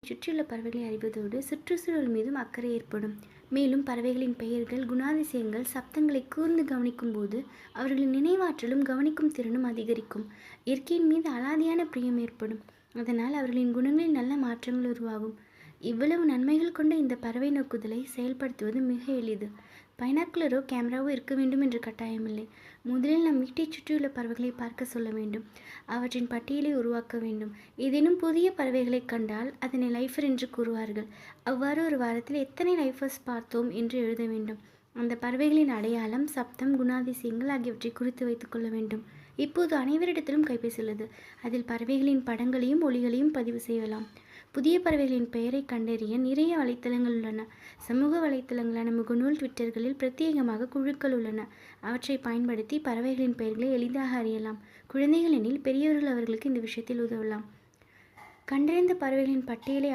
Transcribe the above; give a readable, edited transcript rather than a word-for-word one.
சுற்றியுள்ள பறவைகளை அறிவதோடு சுற்றுச்சூழல் மீதும் அக்கறை ஏற்படும். மேலும் பறவைகளின் பெயர்கள், குணாதிசயங்கள், சப்தங்களை கூர்ந்து கவனிக்கும் போது அவர்களின் நினைவாற்றலும் கவனிக்கும் திறனும் அதிகரிக்கும். இயற்கையின் மீது அலாதியான பிரியம் ஏற்படும். அதனால் அவர்களின் குணங்களில் நல்ல மாற்றங்கள் உருவாகும். இவ்வளவு நன்மைகள் கொண்ட இந்த பறவை நோக்குதலை செயல்படுத்துவது மிக எளிது. பைனாக்குலரோ கேமராவோ இருக்க வேண்டும் என்று கட்டாயமில்லை. முதலில் நம் வீட்டைச் சுற்றியுள்ள பறவைகளை பார்க்க சொல்ல வேண்டும். அவற்றின் பட்டியலை உருவாக்க வேண்டும். ஏதேனும் புதிய பறவைகளை கண்டால் அதனை லைஃபர் என்று கூறுவார்கள். அவ்வாறு ஒரு வாரத்தில் எத்தனை லைஃபர்ஸ் பார்த்தோம் என்று எழுத வேண்டும். அந்த பறவைகளின் அடையாளம், சப்தம், குணாதிசயங்கள் ஆகியவற்றை குறித்து வைத்துக் கொள்ள வேண்டும். இப்போது அனைவரிடத்திலும் கைபேசி உள்ளது. அதில் பறவைகளின் படங்களையும் ஒலிகளையும் பதிவு செய்யலாம். புதிய பறவைகளின் பெயரை கண்டறிய நிறைய வலைத்தளங்கள் உள்ளன. சமூக வலைத்தளங்களான முகநூல், ட்விட்டர்களில் பிரத்யேகமாக குழுக்கள் உள்ளன. அவற்றை பயன்படுத்தி பறவைகளின் பெயர்களை எளிதாக அறியலாம். குழந்தைகள் எனில் பெரியவர்கள் அவர்களுக்கு இந்த விஷயத்தில் உதவலாம். கண்டறிந்த பறவைகளின் பட்டியலை